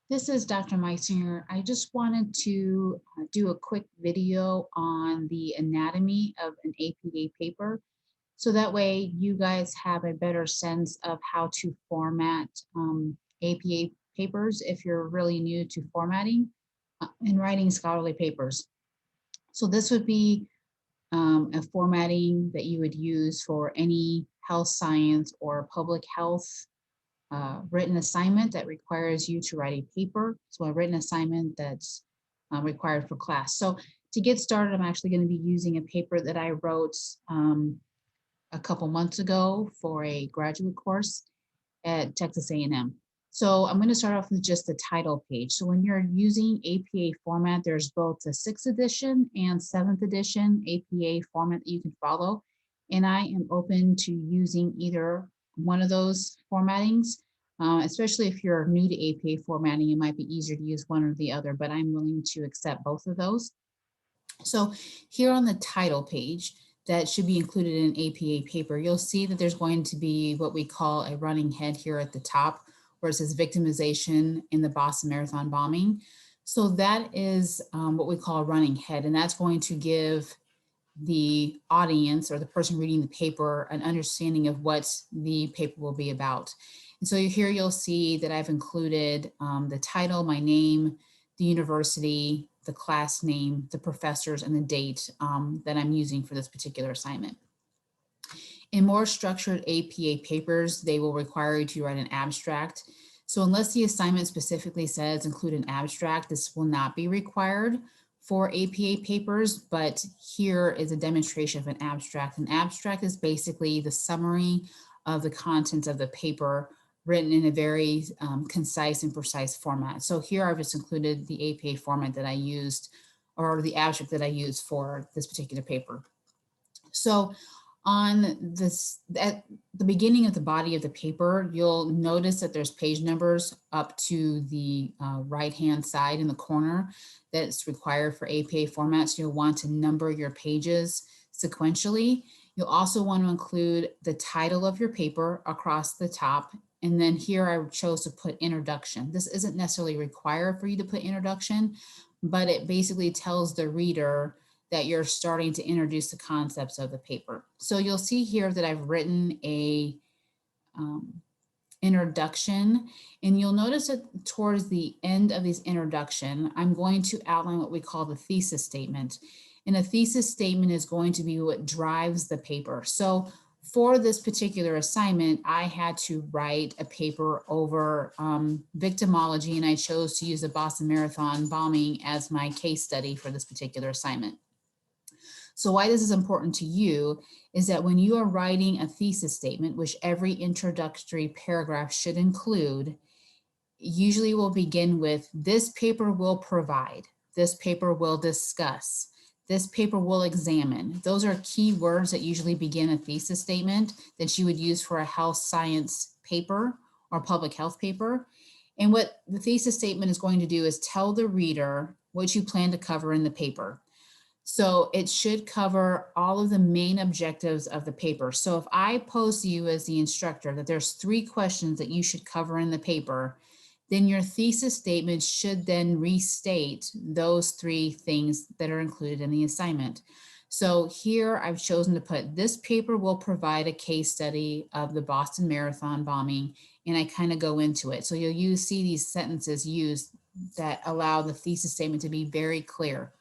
This is Dr. Meisinger. I just wanted to do a quick video on the anatomy of an APA paper. So that way you guys have a better sense of how to format APA papers if you're really new to formatting and writing scholarly papers. So this would be a formatting that you would use for any health science or public health written assignment that requires you to write a paper. So a written assignment that's required for class. So to get started, I'm actually going to be using a paper that I wrote a couple months ago for a graduate course at Texas A&M. So I'm going to start off with just the title page. So when you're using APA format, there's both the 6th edition and 7th edition APA format that you can follow. And I am open to using either one of those formattings, especially if you're new to APA formatting, it might be easier to use one or the other, but I'm willing to accept both of those. So here on the title page, that should be included in an APA paper, you'll see that there's going to be what we call a running head here at the top, where it says victimization in the Boston Marathon bombing. So that is what we call a running head, and that's going to give the audience or the person reading the paper an understanding of what the paper will be about. And so here you'll see that I've included the title, my name, the university, the class name, the professors, and the date that I'm using for this particular assignment. In more structured APA papers, they will require you to write an abstract. So unless the assignment specifically says include an abstract, this will not be required for APA papers, but here is a demonstration of an abstract. An abstract is basically the summary of the contents of the paper written in a very concise and precise format. So here I've just included the APA format that I used, or the abstract that I used for this particular paper. So on this, at the beginning of the body of the paper, you'll notice that there's page numbers up to the right-hand side in the corner that's required for APA formats. You'll want to number your pages sequentially. You'll also want to include the title of your paper across the top. And then here I chose to put introduction. This isn't necessarily required for you to put introduction, but it basically tells the reader that you're starting to introduce the concepts of the paper. So you'll see here that I've written a introduction, and you'll notice that towards the end of this introduction, I'm going to outline what we call the thesis statement. And a thesis statement is going to be what drives the paper. So for this particular assignment, I had to write a paper over victimology, and I chose to use the Boston Marathon bombing as my case study for this particular assignment. So why this is important to you is that when you are writing a thesis statement, which every introductory paragraph should include, usually will begin with, this paper will provide, this paper will discuss, this paper will examine. Those are key words that usually begin a thesis statement that you would use for a health science paper or public health paper. And what the thesis statement is going to do is tell the reader what you plan to cover in the paper. So it should cover all of the main objectives of the paper. So if I pose to you as the instructor that there's 3 questions that you should cover in the paper, then your thesis statement should then restate those 3 things that are included in the assignment. So here I've chosen to put, this paper will provide a case study of the Boston Marathon bombing, and I kind of go into it. So you'll see these sentences used that allow the thesis statement to be very clear.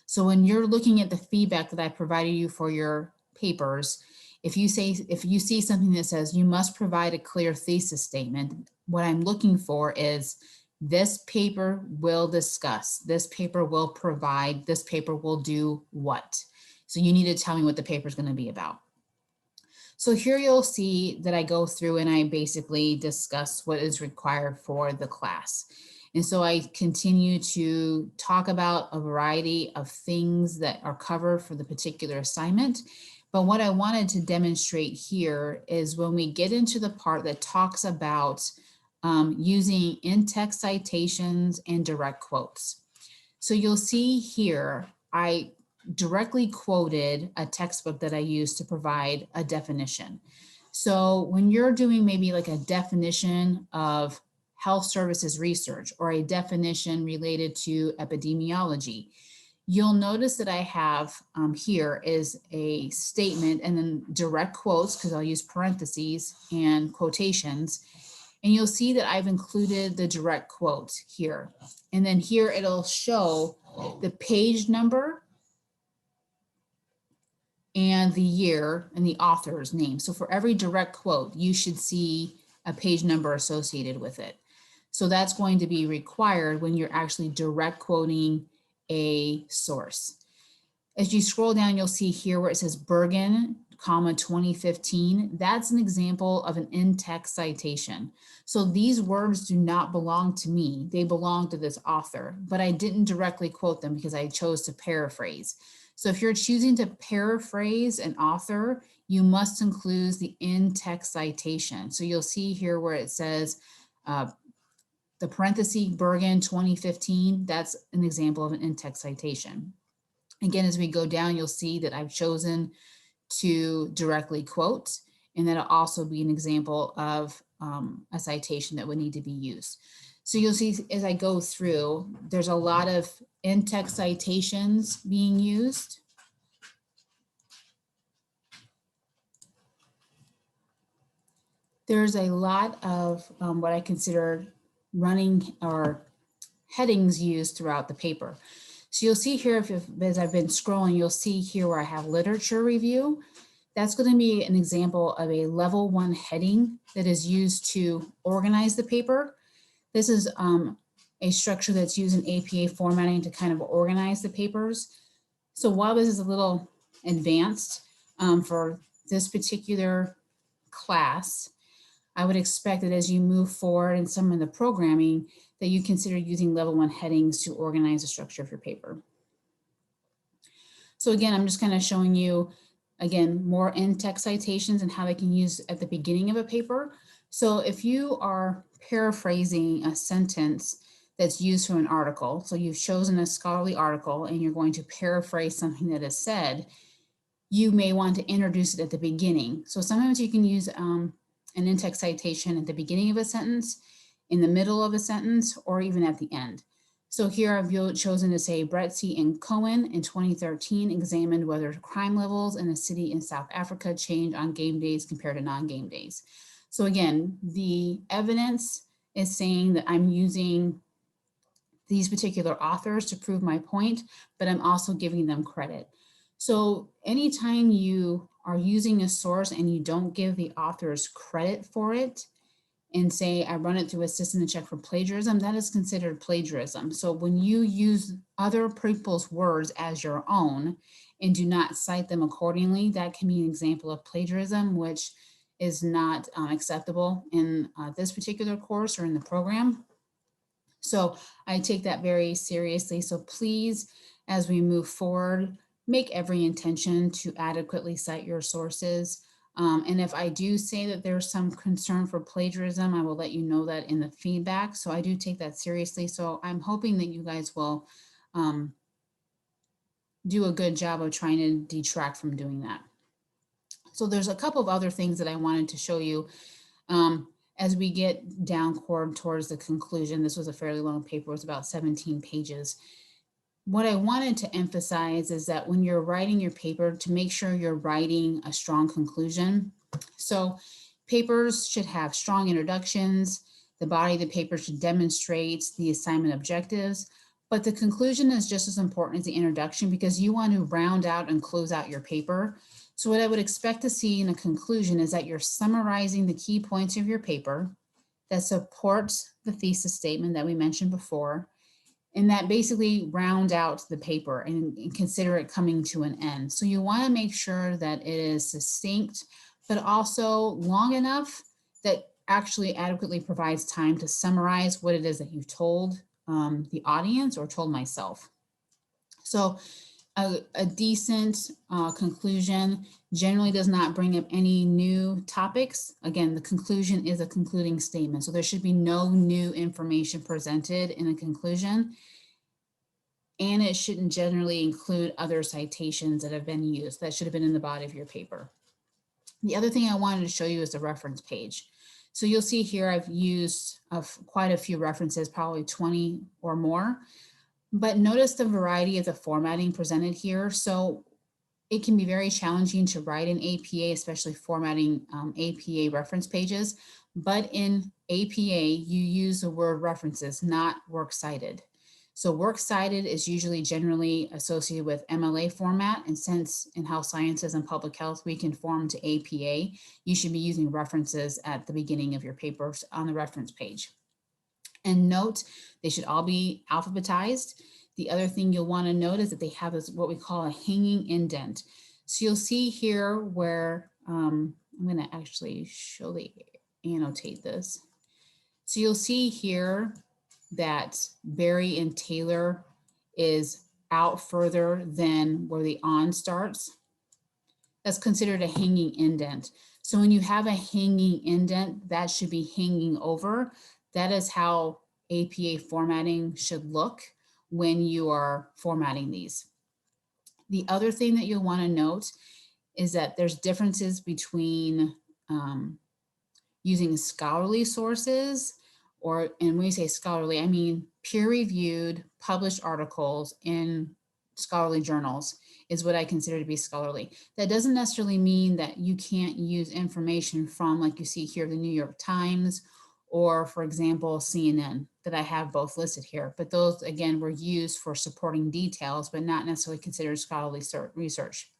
So when you're looking at the feedback that I provided you for your papers, if you see something that says you must provide a clear thesis statement, what I'm looking for is this paper will discuss, this paper will provide, this paper will do what. So you need to tell me what the paper is going to be about. So here you'll see that I go through and I basically discuss what is required for the class. And so I continue to talk about a variety of things that are covered for the particular assignment. But what I wanted to demonstrate here is when we get into the part that talks about using in-text citations and direct quotes. So you'll see here, I directly quoted a textbook that I used to provide a definition. So when you're doing maybe like a definition of health services research or a definition related to epidemiology. You'll notice that I have here is a statement and then direct quotes, because I'll use parentheses and quotations. And you'll see that I've included the direct quotes here. And then here it'll show the page number and the year and the author's name. So for every direct quote, you should see a page number associated with it. So that's going to be required when you're actually direct quoting a source. As you scroll down, you'll see here where it says Bergen, 2015. That's an example of an in-text citation. So these words do not belong to me. They belong to this author, but I didn't directly quote them because I chose to paraphrase. So if you're choosing to paraphrase an author, you must include the in-text citation. So you'll see here where it says the parenthesis Bergen 2015, that's an example of an in-text citation. Again, as we go down, you'll see that I've chosen to directly quote, and that'll also be an example of a citation that would need to be used. So you'll see as I go through, there's a lot of in-text citations being used. There's a lot of what I consider running or headings used throughout the paper. So you'll see here, as I've been scrolling, you'll see here where I have literature review. That's going to be an example of a level 1 heading that is used to organize the paper. This is a structure that's used in APA formatting to kind of organize the papers. So while this is a little advanced for this particular class, I would expect that as you move forward in some of the programming, that you consider using level 1 headings to organize the structure of your paper. So again, I'm just kind of showing you, again, more in-text citations and how they can use at the beginning of a paper. So if you are paraphrasing a sentence that's used from an article, so you've chosen a scholarly article and you're going to paraphrase something that is said, you may want to introduce it at the beginning. So sometimes you can use an in-text citation at the beginning of a sentence, in the middle of a sentence, or even at the end. So here I've chosen to say Bretzi and Cohen in 2013 examined whether crime levels in a city in South Africa change on game days compared to non-game days. So again, the evidence is saying that I'm using these particular authors to prove my point, but I'm also giving them credit. So anytime you are using a source and you don't give the authors credit for it, and say, I run it through a system to check for plagiarism, that is considered plagiarism. So when you use other people's words as your own and do not cite them accordingly, that can be an example of plagiarism, which is not acceptable in this particular course or in the program. So I take that very seriously. So please, as we move forward, make every intention to adequately cite your sources. And if I do say that there's some concern for plagiarism, I will let you know that in the feedback. So I do take that seriously. So I'm hoping that you guys will do a good job of trying to detract from doing that. So there's a couple of other things that I wanted to show you as we get down towards the conclusion. This was a fairly long paper, it was about 17 pages. What I wanted to emphasize is that when you're writing your paper, to make sure you're writing a strong conclusion. So papers should have strong introductions. The body of the paper should demonstrate the assignment objectives, but the conclusion is just as important as the introduction because you want to round out and close out your paper. So what I would expect to see in a conclusion is that you're summarizing the key points of your paper that supports the thesis statement that we mentioned before, and that basically round out the paper and consider it coming to an end. So you want to make sure that it is succinct, but also long enough that actually adequately provides time to summarize what it is that you've told the audience or told myself. So a decent conclusion generally does not bring up any new topics. Again, the conclusion is a concluding statement. So there should be no new information presented in a conclusion. And it shouldn't generally include other citations that have been used. That should have been in the body of your paper. The other thing I wanted to show you is the reference page. So you'll see here I've used quite a few references, probably 20 or more, but notice the variety of the formatting presented here. So it can be very challenging to write in APA, especially formatting APA reference pages. But in APA, you use the word references, not works cited. So works cited is usually generally associated with MLA format. And since in health sciences and public health, we conform to APA, you should be using references at the beginning of your papers on the reference page. And note, they should all be alphabetized. The other thing you'll want to note is that they have this, what we call a hanging indent. So you'll see here where I'm going to actually annotate this. So you'll see here that Barry and Taylor is out further than where the on starts. That's considered a hanging indent. So when you have a hanging indent, that should be hanging over. That is how APA formatting should look when you are formatting these. The other thing that you'll want to note is that there's differences between using scholarly sources, and when we say scholarly, I mean peer-reviewed, published articles in scholarly journals is what I consider to be scholarly. That doesn't necessarily mean that you can't use information from, like you see here, the New York Times, or for example, CNN, that I have both listed here. But those, again, were used for supporting details, but not necessarily considered scholarly research.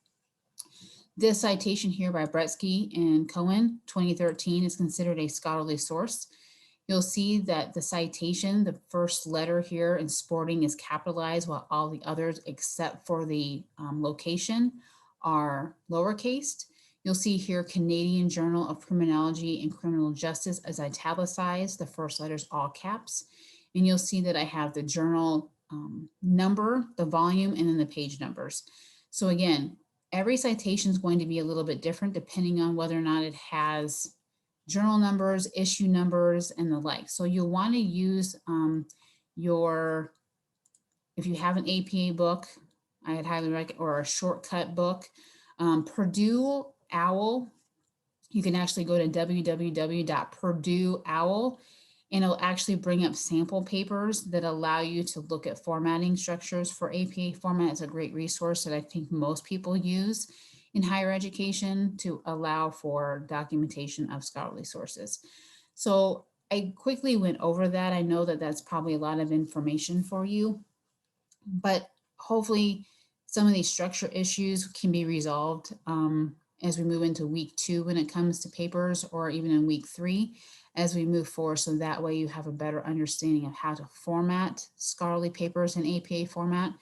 This citation here by Bretsky and Cohen, 2013, is considered a scholarly source. You'll see that the citation, the first letter here in sporting is capitalized, while all the others, except for the location, are lowercase. You'll see here Canadian Journal of Criminology and Criminal Justice is italicized, the first letter is all caps. And you'll see that I have the journal number, the volume, and then the page numbers. So again, every citation is going to be a little bit different depending on whether or not it has journal numbers, issue numbers, and the like. So you'll want to use if you have an APA book, I'd highly recommend, or a shortcut book, Purdue OWL. You can actually go to www.purdueowl, and it'll actually bring up sample papers that allow you to look at formatting structures for APA format. It's a great resource that I think most people use in higher education to allow for documentation of scholarly sources. So I quickly went over that. I know that that's probably a lot of information for you, but hopefully some of these structure issues can be resolved as we move into week 2 when it comes to papers, or even in week 3 as we move forward. So that way you have a better understanding of how to format scholarly papers in APA format.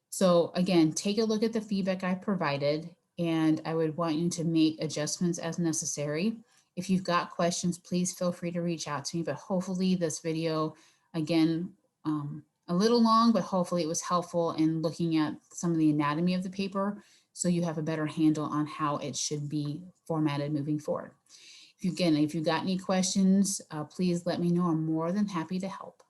So again, take a look at the feedback I provided, and I would want you to make adjustments as necessary. If you've got questions, please feel free to reach out to me, but hopefully this video, again, a little long, but hopefully it was helpful in looking at some of the anatomy of the paper so you have a better handle on how it should be formatted moving forward. If you've got any questions, please let me know. I'm more than happy to help.